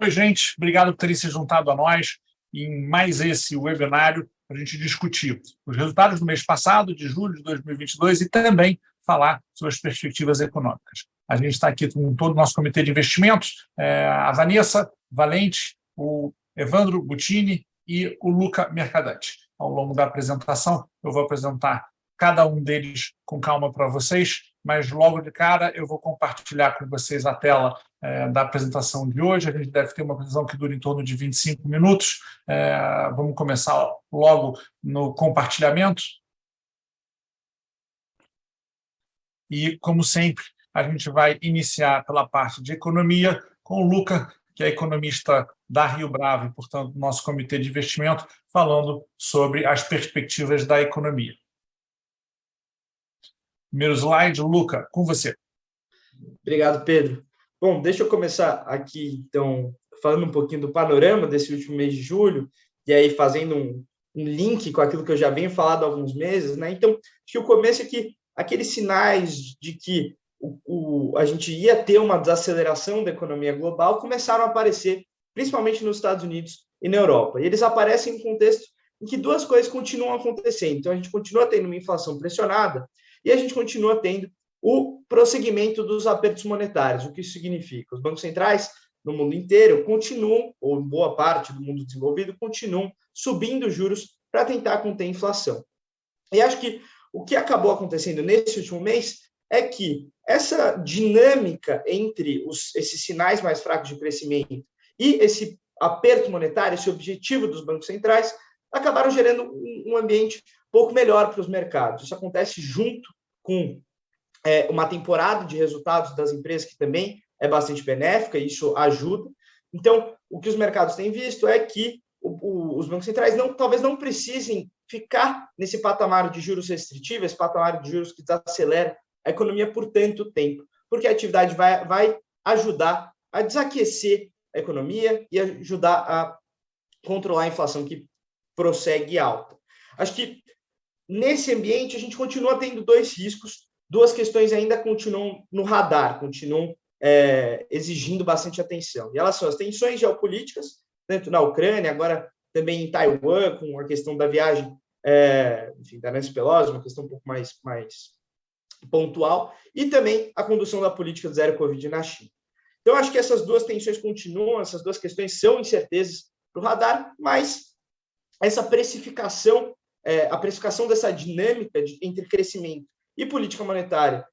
Oi, gente. Obrigado por terem se juntado a nós em mais esse webinário para a gente discutir os resultados do mês passado, de julho de 2022, e também falar sobre as perspectivas econômicas. A gente está aqui com todo o nosso comitê de investimentos, a Vanessa Valente, o Evandro Butini e o Luca Mercadante. Ao longo da apresentação, eu vou apresentar cada um deles com calma para vocês, mas logo de cara eu vou compartilhar com vocês a tela da apresentação de hoje. A gente deve ter uma apresentação que dura em torno de 25 minutos. Vamos começar logo no compartilhamento. E, como sempre, a gente vai iniciar pela parte de economia com o Luca, que é economista da Rio Bravo e, portanto, do nosso comitê de investimento, falando sobre as perspectivas da economia. Primeiro slide, Luca, com você. Obrigado, Pedro. Bom, deixa eu começar aqui, então, falando um pouquinho do panorama desse último mês de julho, e aí fazendo um link com aquilo que eu já venho falando há alguns meses, né? Então, acho que o começo é que aqueles sinais de que a gente ia ter uma desaceleração da economia global começaram a aparecer, principalmente nos Estados Unidos e na Europa. E eles aparecem em um contexto em que duas coisas continuam acontecendo. Então, a gente continua tendo uma inflação pressionada e a gente continua tendo o prosseguimento dos apertos monetários. O que isso significa? Os bancos centrais no mundo inteiro continuam, ou em boa parte do mundo desenvolvido, continuam subindo juros para tentar conter a inflação. E acho que o que acabou acontecendo nesse último mês é que essa dinâmica entre esses sinais mais fracos de crescimento e esse aperto monetário, esse objetivo dos bancos centrais, acabaram gerando um ambiente pouco melhor para os mercados. Isso acontece junto com uma temporada de resultados das empresas que também é bastante benéfica, e isso ajuda. Então, o que os mercados têm visto é que os bancos centrais talvez não precisem ficar nesse patamar de juros restritivos, esse patamar de juros que desacelera a economia por tanto tempo, porque a atividade vai ajudar a desaquecer a economia e ajudar a controlar a inflação que prossegue alta. Acho que nesse ambiente a gente continua tendo dois riscos, duas questões ainda continuam no radar, continuam exigindo bastante atenção. E elas são as tensões geopolíticas, tanto na Ucrânia, agora também em Taiwan, com a questão da viagem da Nancy Pelosi, uma questão um pouco mais pontual, e também a condução da política do zero Covid na China. Então, acho que essas duas tensões continuam, essas duas questões são incertezas para o radar, mas essa precificação, a precificação dessa dinâmica entre crescimento e política monetária,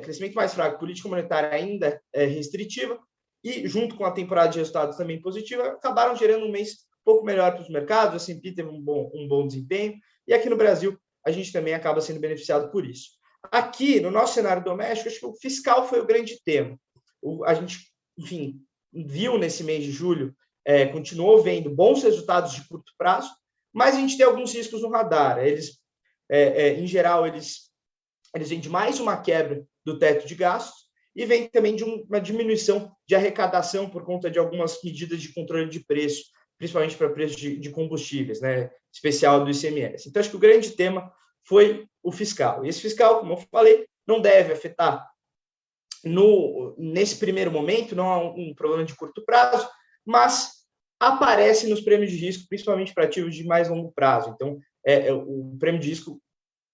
crescimento mais fraco, política monetária ainda restritiva, e junto com a temporada de resultados também positiva, acabaram gerando um mês um pouco melhor para os mercados. O S&P teve um bom desempenho, e aqui no Brasil a gente também acaba sendo beneficiado por isso. Aqui, no nosso cenário doméstico, acho que o fiscal foi o grande tema. A gente, enfim, viu nesse mês de julho, continuou vendo bons resultados de curto prazo, mas a gente tem alguns riscos no radar. Eles, em geral, eles vêm de mais uma quebra do teto de gastos e vem também de uma diminuição de arrecadação por conta de algumas medidas de controle de preço, principalmente para preços de combustíveis, né, especial do ICMS. Então, acho que o grande tema foi o fiscal. E esse fiscal, como eu falei, não deve afetar nesse primeiro momento, não é um problema de curto prazo, mas aparece nos prêmios de risco, principalmente para ativos de mais longo prazo. Então, o prêmio de risco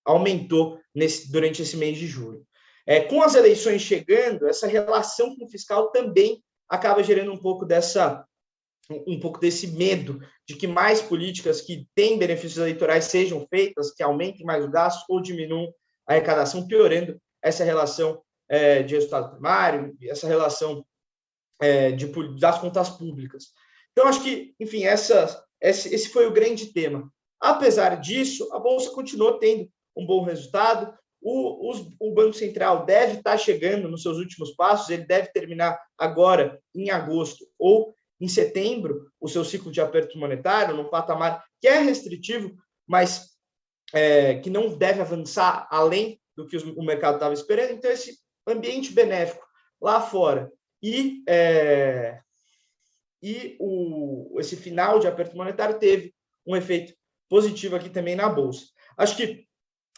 aumentou durante esse mês de julho. Com as eleições chegando, essa relação com o fiscal também acaba gerando um pouco desse medo de que mais políticas que têm benefícios eleitorais sejam feitas, que aumentem mais o gasto ou diminuam a arrecadação, piorando essa relação de resultado primário, essa relação das contas públicas. Então, acho que, enfim, esse foi o grande tema. Apesar disso, a Bolsa continuou tendo um bom resultado. O Banco Central deve estar chegando nos seus últimos passos, ele deve terminar agora, em agosto ou em setembro, o seu ciclo de aperto monetário, num patamar que é restritivo, mas que não deve avançar além do que o mercado estava esperando. Então, esse ambiente benéfico lá fora e esse final de aperto monetário teve um efeito positivo aqui também na Bolsa. Acho que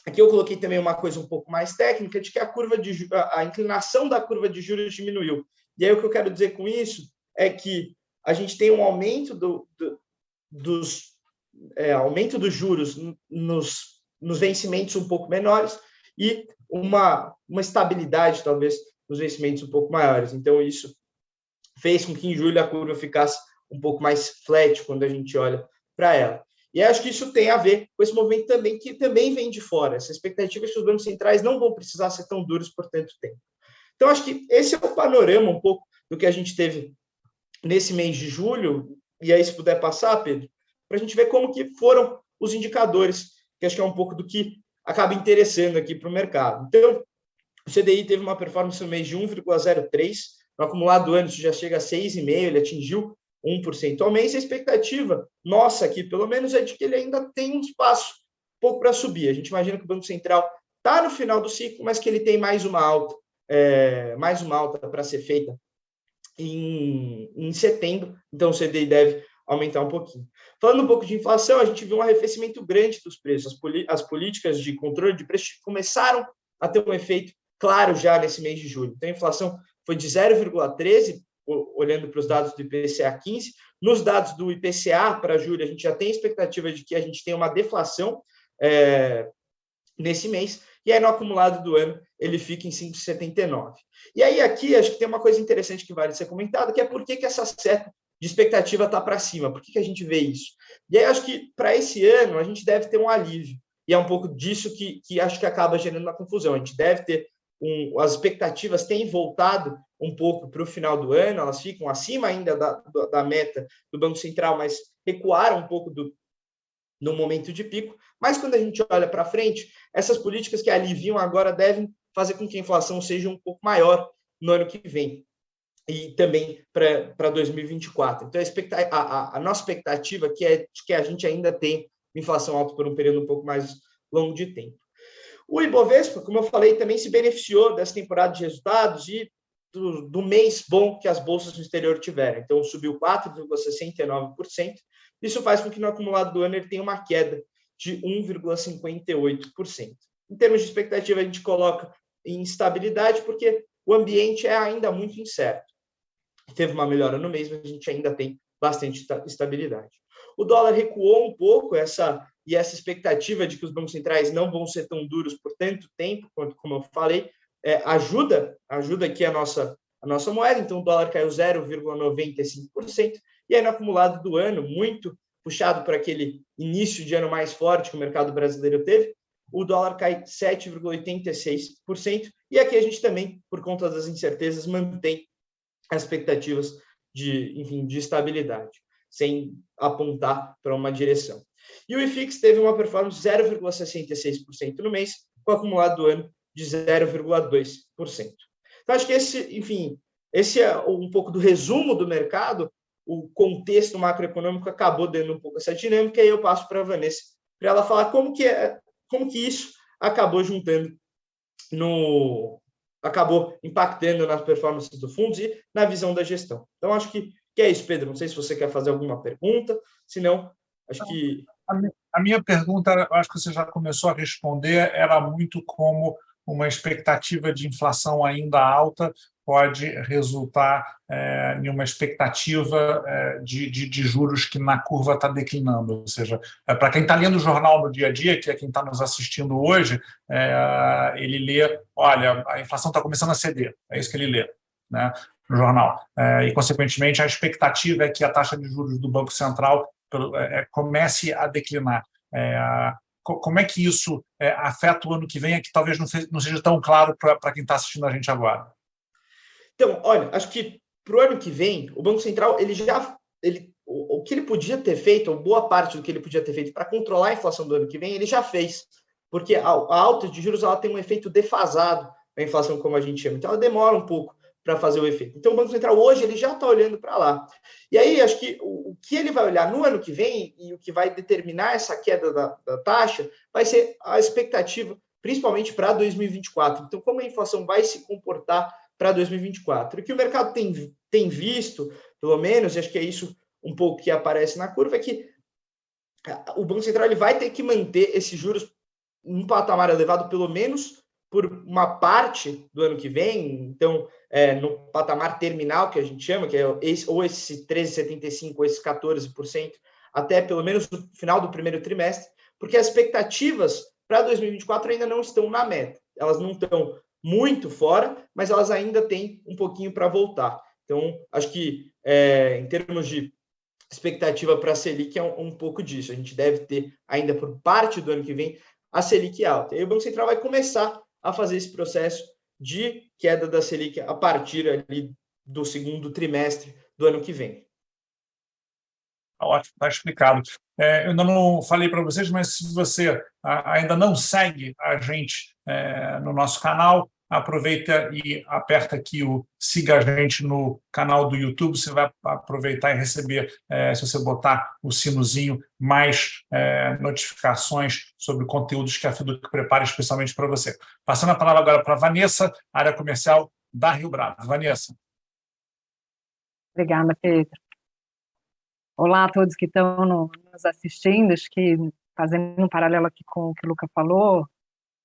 aqui eu coloquei também uma coisa um pouco mais técnica, de que a inclinação da curva de juros diminuiu. E aí o que eu quero dizer com isso é que a gente tem um aumento aumento dos juros nos vencimentos um pouco menores e uma estabilidade, talvez, nos vencimentos um pouco maiores. Então, isso fez com que em julho a curva ficasse um pouco mais flat quando a gente olha para ela. E acho que isso tem a ver com esse movimento também, que também vem de fora, essa expectativa que os bancos centrais não vão precisar ser tão duros por tanto tempo. Então, acho que esse é o panorama um pouco do que a gente teve nesse mês de julho, e aí se puder passar, Pedro, para a gente ver como que foram os indicadores, que acho que é um pouco do que acaba interessando aqui para o mercado. Então, o CDI teve uma performance no mês de 1,03, no acumulado do ano isso já chega a 6,5, ele atingiu 1% ao mês. A expectativa nossa aqui, pelo menos, é de que ele ainda tem um espaço pouco para subir. A gente imagina que o Banco Central está no final do ciclo, mas que ele tem mais uma alta para ser feita em setembro, então o CDI deve aumentar um pouquinho. Falando um pouco de inflação, a gente viu um arrefecimento grande dos preços. As políticas de controle de preços começaram a ter um efeito claro já nesse mês de julho. Então, a inflação foi de 0,13, olhando para os dados do IPCA 15. Nos dados do IPCA para julho, a gente já tem expectativa de que a gente tenha uma deflação nesse mês, e aí no acumulado do ano ele fica em 5,79. E aí aqui acho que tem uma coisa interessante que vale ser comentada, que é por que essa seta de expectativa está para cima, por que a gente vê isso? E aí acho que para esse ano a gente deve ter um alívio, e é um pouco disso que acho que acaba gerando uma confusão. A gente deve ter as expectativas têm voltado um pouco para o final do ano, elas ficam acima ainda da meta do Banco Central, mas recuaram um pouco no momento de pico. Mas quando a gente olha para frente, essas políticas que aliviam agora devem fazer com que a inflação seja um pouco maior no ano que vem e também para 2024. Então, a nossa expectativa é que a gente ainda tem inflação alta por um período um pouco mais longo de tempo. O Ibovespa, como eu falei, também se beneficiou dessa temporada de resultados e do mês bom que as bolsas no exterior tiveram. Então, subiu 4,69%. Isso faz com que no acumulado do ano ele tenha uma queda de 1,58%. Em termos de expectativa, a gente coloca em estabilidade, porque o ambiente é ainda muito incerto. Teve uma melhora no mês, mas a gente ainda tem bastante estabilidade. O dólar recuou um pouco, essa expectativa de que os bancos centrais não vão ser tão duros por tanto tempo, quanto como eu falei, ajuda aqui a nossa moeda. Então, o dólar caiu 0,95%, e aí no acumulado do ano, muito puxado por aquele início de ano mais forte que o mercado brasileiro teve, o dólar cai 7,86%, e aqui a gente também, por conta das incertezas, mantém as expectativas de estabilidade, sem apontar para uma direção. E o IFIX teve uma performance de 0,66% no mês, com o acumulado do ano de 0,2%. Então, acho que esse é um pouco do resumo do mercado. O contexto macroeconômico acabou dando um pouco essa dinâmica, e aí eu passo para a Vanessa, para ela falar como que isso acabou acabou impactando nas performances do fundo e na visão da gestão. Então, acho que é isso, Pedro. Não sei se você quer fazer alguma pergunta, senão, acho que... A minha pergunta, acho que você já começou a responder, era muito como uma expectativa de inflação ainda alta pode resultar em uma expectativa de juros que na curva está declinando. Ou seja, para quem está lendo o jornal no dia a dia, que é quem está nos assistindo hoje, ele lê, olha, a inflação está começando a ceder, é isso que ele lê, né, no jornal. E, consequentemente, a expectativa é que a taxa de juros do Banco Central comece a declinar. Como é que isso afeta o ano que vem, é que talvez não seja tão claro para quem está assistindo a gente agora? Então, olha, acho que para o ano que vem, o Banco Central, o que ele podia ter feito, ou boa parte do que ele podia ter feito para controlar a inflação do ano que vem, ele já fez, porque a alta de juros ela tem um efeito defasado na inflação, como a gente chama, então ela demora um pouco para fazer o efeito. Então, o Banco Central hoje ele já está olhando para lá. E aí, acho que o que ele vai olhar no ano que vem e o que vai determinar essa queda da taxa vai ser a expectativa, principalmente para 2024. Então, como a inflação vai se comportar para 2024? O que o mercado tem visto, pelo menos, e acho que é isso um pouco que aparece na curva, é que o Banco Central ele vai ter que manter esses juros em um patamar elevado pelo menos por uma parte do ano que vem, então, no patamar terminal, que a gente chama, que é esse 13,75% ou esse 14%, até pelo menos no final do primeiro trimestre, porque as expectativas para 2024 ainda não estão na meta. Elas não estão muito fora, mas elas ainda têm um pouquinho para voltar. Então, acho que, em termos de expectativa para a Selic, é um pouco disso. A gente deve ter, ainda por parte do ano que vem, a Selic alta. E aí o Banco Central vai começar a fazer esse processo de queda da Selic a partir ali do segundo trimestre do ano que vem. Ótimo, está explicado. Eu ainda não falei para vocês, mas se você ainda não segue a gente no nosso canal, aproveita e aperta aqui o siga a gente no canal do YouTube. Você vai aproveitar e receber, se você botar o sinozinho, mais notificações sobre conteúdos que a Fiduc prepara especialmente para você. Passando a palavra agora para a Vanessa, área comercial da Rio Bravo. Vanessa. Obrigada, Pedro. Olá a todos que estão nos assistindo. Acho que, fazendo um paralelo aqui com o que o Luca falou,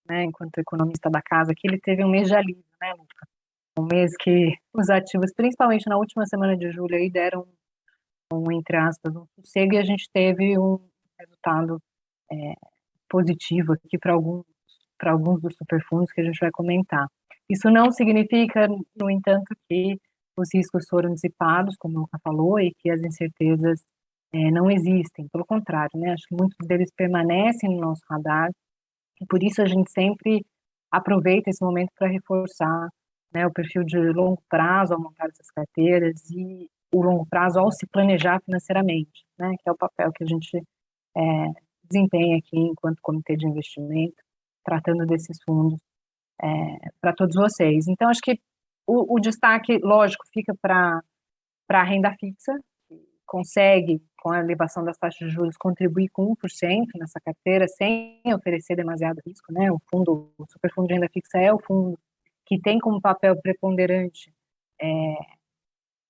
né, enquanto economista da casa aqui, ele teve um mês de alívio, né, Luca? Um mês que os ativos, principalmente na última semana de julho, aí deram entre aspas, um sossego, e a gente teve um resultado positivo aqui para alguns dos superfundos que a gente vai comentar. Isso não significa, no entanto, que os riscos foram dissipados, como o Luca falou, e que as incertezas não existem. Pelo contrário, né? Acho que muitos deles permanecem no nosso radar, e por isso a gente sempre aproveita esse momento para reforçar, né, o perfil de longo prazo ao montar essas carteiras e o longo prazo ao se planejar financeiramente, né, que é o papel que a gente desempenha aqui enquanto comitê de investimento, tratando desses fundos para todos vocês. Então, acho que o destaque, lógico, fica para a renda fixa, que consegue, com a elevação das taxas de juros, contribuir com 1% nessa carteira, sem oferecer demasiado risco, né? O superfundo de renda fixa é o fundo que tem como papel preponderante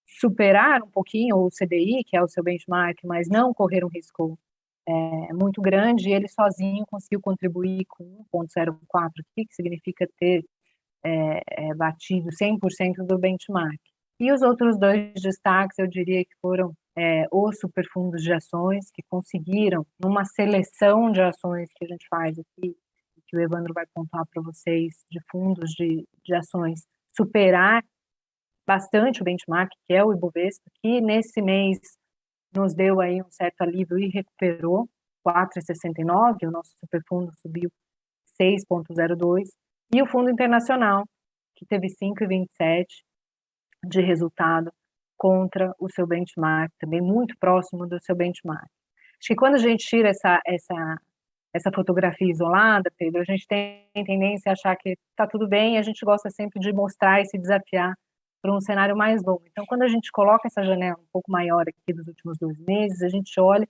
superar um pouquinho o CDI, que é o seu benchmark, mas não correr um risco muito grande, e ele sozinho conseguiu contribuir com 1,04, que significa ter batido 100% do benchmark. E os outros dois destaques, eu diria que foram os superfundos de ações, que conseguiram, numa seleção de ações que a gente faz aqui, que o Evandro vai pontuar para vocês, de fundos de ações, superar bastante o benchmark, que é o Ibovespa, que nesse mês nos deu aí um certo alívio e recuperou 4,69, o nosso superfundo subiu 6,02, e o fundo internacional, que teve 5,27 de resultado contra o seu benchmark, também muito próximo do seu benchmark. Acho que quando a gente tira essa fotografia isolada, Pedro, a gente tem tendência a achar que está tudo bem, e a gente gosta sempre de mostrar e se desafiar para um cenário mais longo. Então, quando a gente coloca essa janela um pouco maior aqui dos últimos 2 meses, a gente olha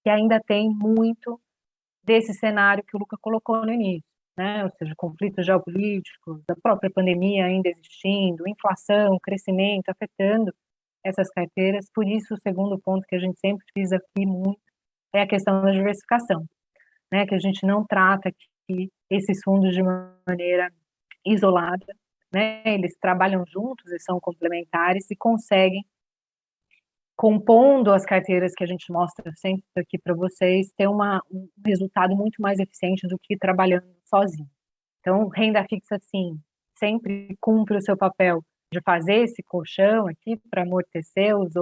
que ainda tem muito desse cenário que o Luca colocou no início, né? Ou seja, conflitos geopolíticos, da própria pandemia ainda existindo, inflação, crescimento afetando essas carteiras. Por isso, o segundo ponto que a gente sempre frisa aqui muito é a questão da diversificação, né? Que a gente não trata aqui esses fundos de maneira isolada, né? Eles trabalham juntos e são complementares e conseguem, compondo as carteiras que a gente mostra sempre aqui para vocês, ter um resultado muito mais eficiente do que trabalhando sozinho. Então, renda fixa, sim, sempre cumpre o seu papel de fazer esse colchão aqui para amortecer os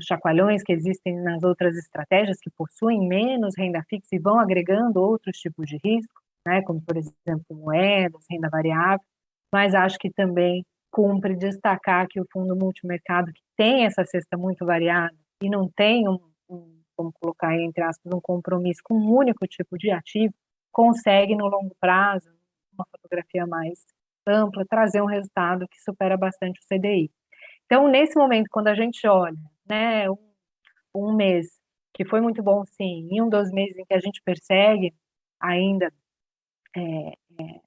chacoalhões que existem nas outras estratégias que possuem menos renda fixa e vão agregando outros tipos de risco, né, como, por exemplo, moedas, renda variável, mas acho que também cumpre destacar que o fundo multimercado, que tem essa cesta muito variada e não tem vamos colocar aí, entre aspas, um compromisso com um único tipo de ativo, consegue, no longo prazo, uma fotografia mais ampla, trazer um resultado que supera bastante o CDI. Então, nesse momento, quando a gente olha, né, um mês que foi muito bom, sim, e um dos meses em que a gente persegue ainda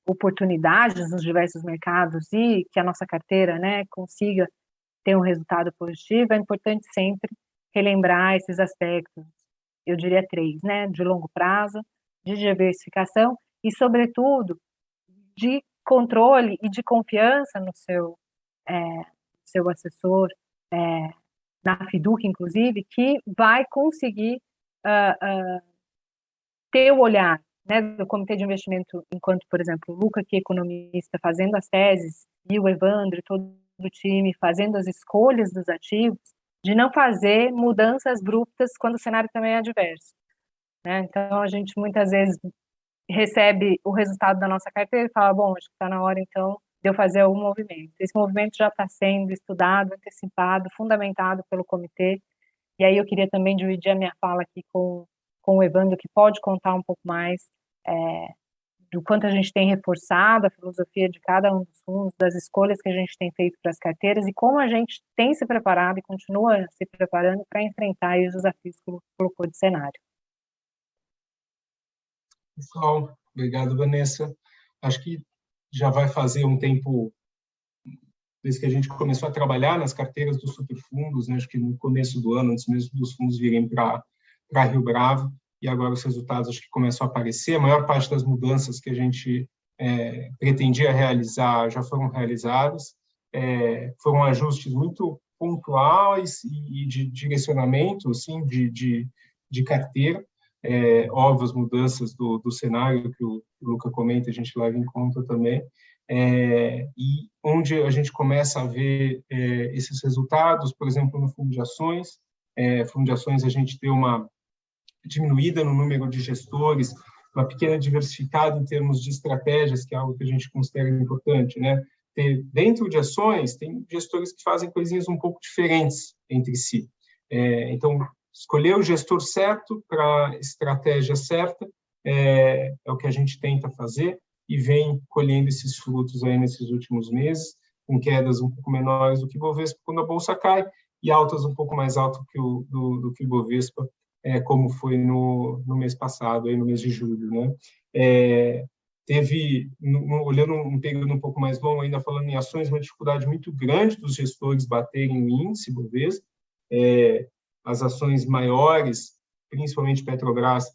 oportunidades nos diversos mercados e que a nossa carteira, né, consiga ter um resultado positivo, é importante sempre relembrar esses aspectos, eu diria 3, né, de longo prazo, de diversificação e, sobretudo, de controle e de confiança no seu assessor, na FIDUC, inclusive, que vai conseguir ter o olhar, né, do Comitê de Investimento, enquanto, por exemplo, o Luca, que é economista, fazendo as teses, e o Evandro e todo o time fazendo as escolhas dos ativos, de não fazer mudanças abruptas quando o cenário também é adverso, né? Então, a gente muitas vezes recebe o resultado da nossa carteira e fala, bom, acho que está na hora, então, de eu fazer algum movimento. Esse movimento já está sendo estudado, antecipado, fundamentado pelo comitê, e aí eu queria também dividir a minha fala aqui com o Evandro, que pode contar um pouco mais do quanto a gente tem reforçado a filosofia de cada um dos fundos, das escolhas que a gente tem feito para as carteiras e como a gente tem se preparado e continua se preparando para enfrentar aí os desafios que o colocou de cenário. Pessoal, obrigado, Vanessa. Acho que já vai fazer um tempo desde que a gente começou a trabalhar nas carteiras dos superfundos, né? Acho que no começo do ano, antes mesmo dos fundos virem para Rio Bravo, e agora os resultados acho que começam a aparecer. A maior parte das mudanças que a gente pretendia realizar já foram realizadas. Foram ajustes muito pontuais e de direcionamento, assim, de carteira. Óbvias mudanças do cenário que o Luca comenta, a gente leva em conta também. E onde a gente começa a ver esses resultados, por exemplo, no fundo de ações. Fundo de ações, a gente deu uma diminuída no número de gestores, uma pequena diversificada em termos de estratégias, que é algo que a gente considera importante, né? Dentro de ações, tem gestores que fazem coisinhas um pouco diferentes entre si. Então, escolher o gestor certo para a estratégia certa é o que a gente tenta fazer e vem colhendo esses frutos aí nesses últimos meses, com quedas um pouco menores do que o Bovespa quando a Bolsa cai e altas um pouco mais altas do que o Bovespa, como foi no mês passado, aí no mês de julho, né? Teve, olhando um período um pouco mais longo, ainda falando em ações, uma dificuldade muito grande dos gestores baterem o índice Bovespa. As ações maiores, principalmente Petrobras,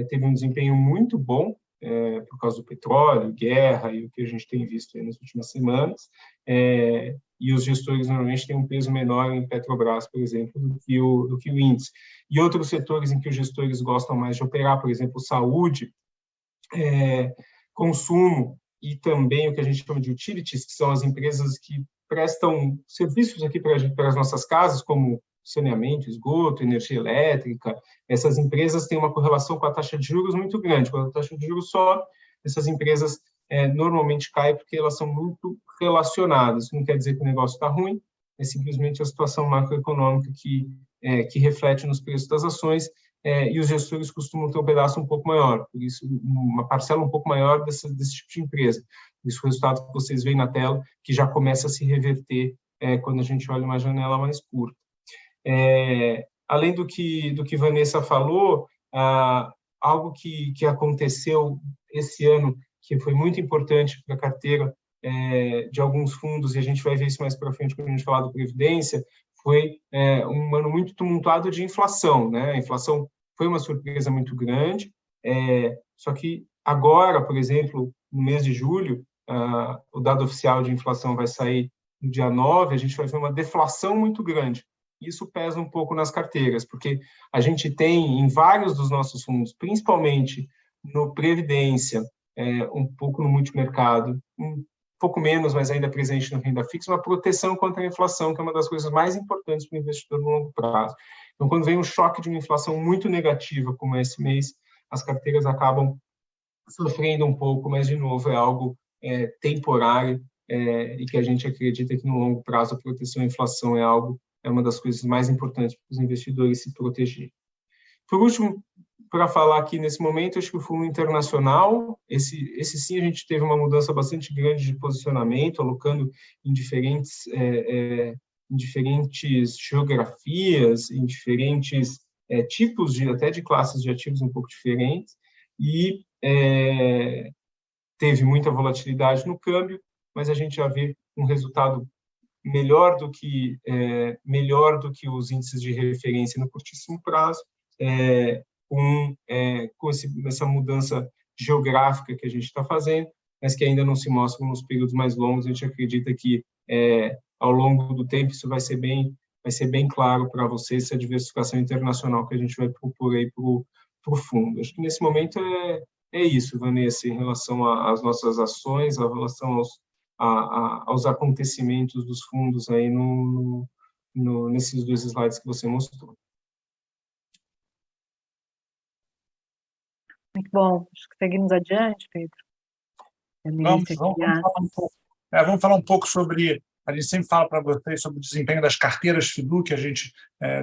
teve um desempenho muito bom, por causa do petróleo, guerra e o que a gente tem visto aí nas últimas semanas. E os gestores normalmente têm um peso menor em Petrobras, por exemplo, do que o índice. E outros setores em que os gestores gostam mais de operar, por exemplo, saúde, consumo e também o que a gente chama de utilities, que são as empresas que prestam serviços aqui para as nossas casas, como saneamento, esgoto, energia elétrica. Essas empresas têm uma correlação com a taxa de juros muito grande. Quando a taxa de juros sobe, essas empresas normalmente caem porque elas são muito relacionadas. Isso não quer dizer que o negócio está ruim, é simplesmente a situação macroeconômica que reflete nos preços das ações, e os gestores costumam ter um pedaço um pouco maior, por isso uma parcela um pouco maior desse tipo de empresa. Por isso o resultado que vocês veem na tela, que já começa a se reverter quando a gente olha uma janela mais curta. Além do que Vanessa falou, algo que aconteceu esse ano, que foi muito importante para a carteira de alguns fundos, e a gente vai ver isso mais para frente quando a gente falar do Previdência, foi um ano muito tumultuado de inflação, né? A inflação foi uma surpresa muito grande, só que agora, por exemplo, no mês de julho, o dado oficial de inflação vai sair no dia 9, a gente vai ver uma deflação muito grande. Isso pesa um pouco nas carteiras, porque a gente tem em vários dos nossos fundos, principalmente no Previdência, um pouco no multimercado, um pouco menos, mas ainda presente no renda fixa, uma proteção contra a inflação, que é uma das coisas mais importantes para o investidor no longo prazo. Então, quando vem um choque de uma inflação muito negativa, como esse mês, as carteiras acabam sofrendo um pouco, mas, de novo, é algo temporário, e que a gente acredita que, no longo prazo, a proteção à inflação é uma das coisas mais importantes para os investidores se protegerem. Por último, para falar aqui nesse momento, acho que o fundo internacional, esse sim a gente teve uma mudança bastante grande de posicionamento, alocando em diferentes geografias, em diferentes tipos até de classes de ativos um pouco diferentes, e teve muita volatilidade no câmbio, mas a gente já vê um resultado melhor do que os índices de referência no curtíssimo prazo, com essa mudança geográfica que a gente está fazendo, mas que ainda não se mostram nos períodos mais longos. A gente acredita que, ao longo do tempo, isso vai ser bem claro para vocês, essa diversificação internacional que a gente vai propor aí para o fundo. Acho que nesse momento é isso, Vanessa, em relação às nossas ações, em relação aos acontecimentos dos fundos aí nesses 2 slides que você mostrou. Muito bom. Acho que seguimos adiante, Pedro. Vamos falar um pouco sobre... A gente sempre fala para vocês sobre o desempenho das carteiras FIDU, que a gente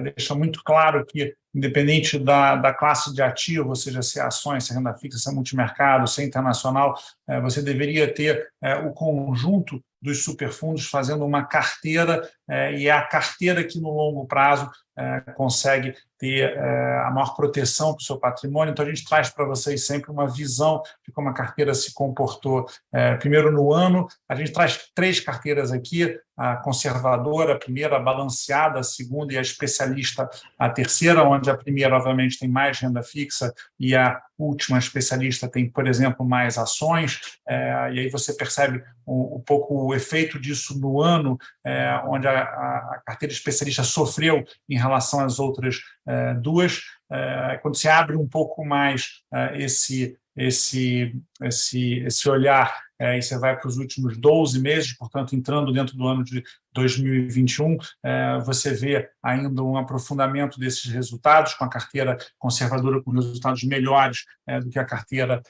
deixa muito claro que, independente da classe de ativo, ou seja, se é ações, se é renda fixa, se é multimercado, se é internacional, você deveria ter o conjunto dos superfundos fazendo uma carteira, e é a carteira que, no longo prazo, consegue ter a maior proteção para o seu patrimônio. Então, a gente traz para vocês sempre uma visão de como a carteira se comportou primeiro no ano. A gente traz 3 carteiras aqui, a conservadora, a primeira, a balanceada, a segunda e a especialista, a terceira, onde a primeira, obviamente, tem mais renda fixa e a última especialista tem, por exemplo, mais ações, e aí você percebe um pouco o efeito disso no ano, onde a carteira especialista sofreu em relação às outras 2. Quando se abre um pouco mais esse olhar, e você vai para os últimos 12 meses, portanto, entrando dentro do ano de 2021, você vê ainda um aprofundamento desses resultados, com a carteira conservadora com resultados melhores do que a carteira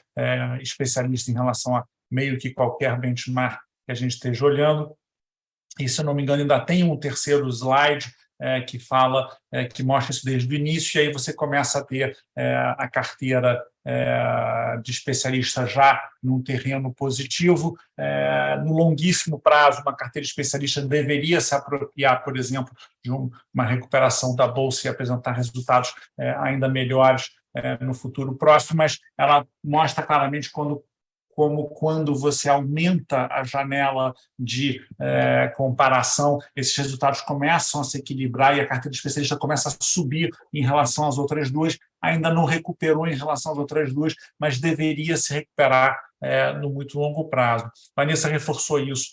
especialista em relação a meio que qualquer benchmark que a gente esteja olhando. E, se eu não me engano, ainda tem um terceiro slide que fala, que mostra isso desde o início, e aí você começa a ter a carteira de especialista já num terreno positivo. No longuíssimo prazo, uma carteira especialista deveria se apropriar, por exemplo, de uma recuperação da Bolsa e apresentar resultados ainda melhores no futuro próximo, mas ela mostra claramente quando você aumenta a janela de comparação, esses resultados começam a se equilibrar e a carteira de especialista começa a subir em relação às outras 2, ainda não recuperou em relação às outras 2, mas deveria se recuperar no muito longo prazo. Vanessa reforçou isso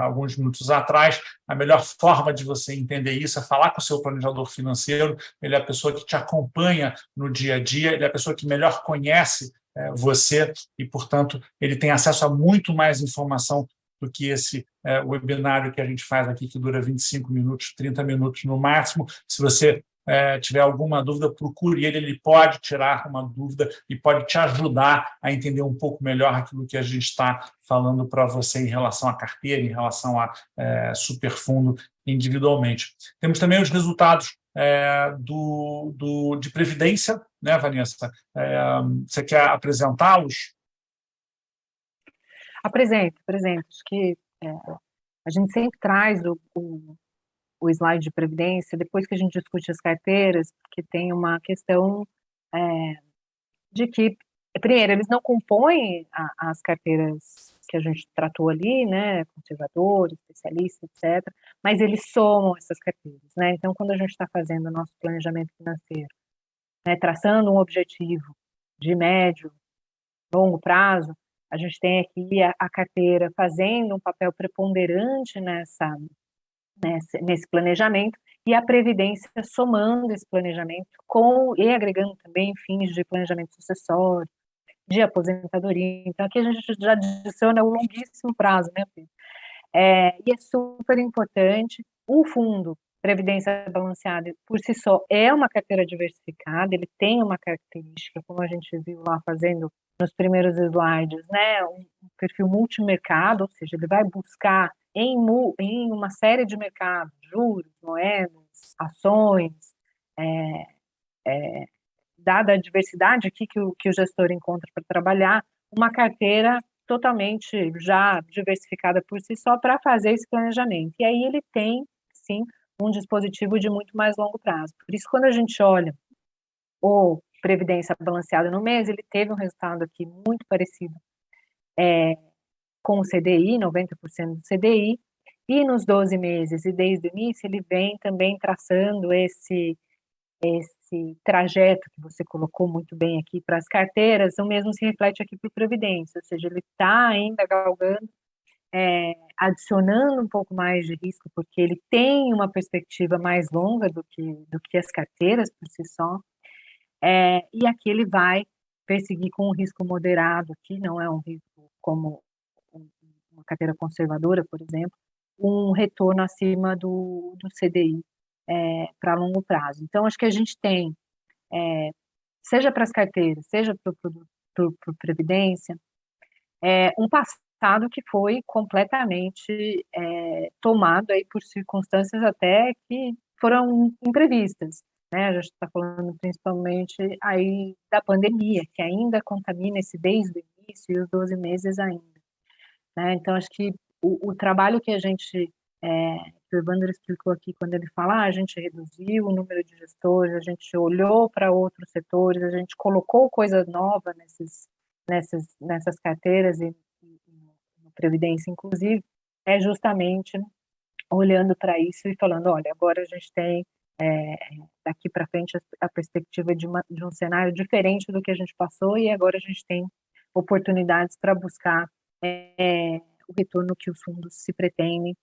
alguns minutos atrás. A melhor forma de você entender isso é falar com o seu planejador financeiro. Ele é a pessoa que te acompanha no dia a dia, ele é a pessoa que melhor conhece você e, portanto, ele tem acesso a muito mais informação do que esse webinário que a gente faz aqui, que dura 25 minutos, 30 minutos no máximo. Se você tiver alguma dúvida, procure ele pode tirar uma dúvida e pode te ajudar a entender um pouco melhor aquilo que a gente está falando para você em relação à carteira, em relação a superfundo individualmente. Temos também os resultados de previdência, né, Vanessa? Você quer apresentá-los? Apresento. Acho que a gente sempre traz o slide de previdência depois que a gente discute as carteiras, porque tem uma questão de que, primeiro, eles não compõem as carteiras que a gente tratou ali, né, conservador, especialista, etc., mas eles somam essas carteiras, né? Então, quando a gente está fazendo o nosso planejamento financeiro, né, traçando um objetivo de médio, longo prazo, a gente tem aqui a carteira fazendo um papel preponderante nesse planejamento, e a Previdência somando esse planejamento e agregando também fins de planejamento sucessório, de aposentadoria. Então, aqui a gente já adiciona o longuíssimo prazo, né, Pedro? E é super importante. O fundo Previdência Balanceada, por si só, é uma carteira diversificada, ele tem uma característica, como a gente viu lá fazendo nos primeiros slides, né, um perfil multimercado, ou seja, ele vai buscar em uma série de mercados, juros, moedas, ações, dada a diversidade aqui que o gestor encontra para trabalhar, uma carteira totalmente já diversificada por si só para fazer esse planejamento. E aí ele tem, sim, um dispositivo de muito mais longo prazo. Por isso, quando a gente olha o Previdência Balanceada no mês, ele teve um resultado aqui muito parecido com o CDI, 90% do CDI, e nos 12 meses e desde o início ele vem também traçando esse esse trajeto que você colocou muito bem aqui para as carteiras, o mesmo se reflete aqui para o Previdência, ou seja, ele está ainda galgando, adicionando um pouco mais de risco, porque ele tem uma perspectiva mais longa do que as carteiras por si só, e aqui ele vai perseguir com um risco moderado, que não é um risco como uma carteira conservadora, por exemplo, um retorno acima do CDI para longo prazo. Então, acho que a gente tem, seja para as carteiras, seja para o Previdência, um passado que foi completamente tomado aí por circunstâncias até que foram imprevistas, né? A gente está falando principalmente aí da pandemia, que ainda contamina desde o início e os 12 meses ainda, né? Então, acho que o trabalho que a gente, que o Evandro explicou aqui quando ele fala, a gente reduziu o número de gestores, a gente olhou para outros setores, a gente colocou coisa nova nessas carteiras e no Previdência, inclusive, é justamente olhando para isso e falando, olha, agora a gente tem daqui para frente a perspectiva de um cenário diferente do que a gente passou e agora a gente tem oportunidades para buscar o retorno que os fundos se pretendem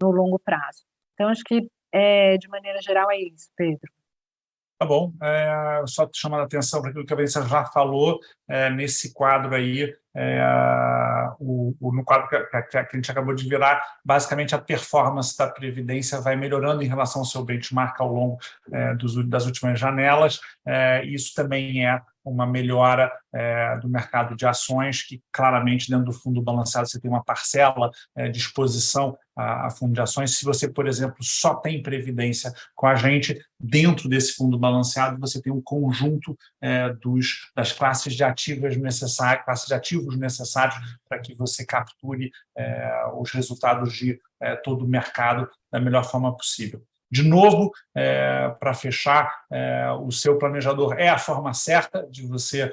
no longo prazo. Então, acho que, de maneira geral, é isso, Pedro. Tá bom, só chamando a atenção para aquilo que a Vanessa já falou, nesse quadro aí, no quadro que a gente acabou de virar, basicamente a performance da Previdência vai melhorando em relação ao seu benchmark ao longo das últimas janelas. Isso também é uma melhora do mercado de ações, que claramente dentro do fundo balanceado você tem uma parcela de exposição a fundo de ações. Se você, por exemplo, só tem Previdência com a gente, dentro desse fundo balanceado você tem um conjunto das classes de ativos necessários para que você capture os resultados de todo o mercado da melhor forma possível. De novo, para fechar, o seu planejador é a forma certa de você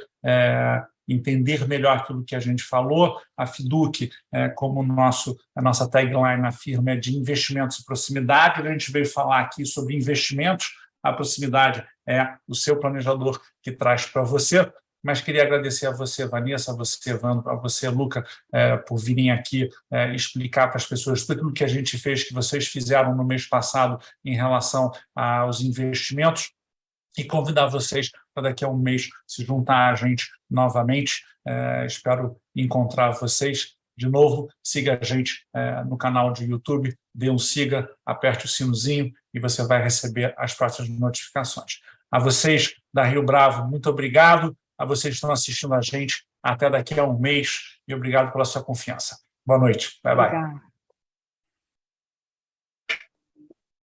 entender melhor aquilo que a gente falou. A Fiduc, como a nossa tagline na firma, é de investimentos e proximidade. A gente veio falar aqui sobre investimentos. A proximidade é o seu planejador que traz para você. Mas queria agradecer a você, Vanessa, a você, Evandro, a você, Luca, por virem aqui explicar para as pessoas tudo aquilo que a gente fez, que vocês fizeram no mês passado em relação aos investimentos, e convidar vocês para daqui a um mês se juntar a gente novamente. Espero encontrar vocês de novo. Siga a gente no canal de YouTube, dê um siga, aperte o sinozinho e você vai receber as próximas notificações. A vocês da Rio Bravo, muito obrigado. A vocês que estão assistindo a gente, até daqui a um mês, e obrigado pela sua confiança. Boa noite. Bye, bye. Obrigada.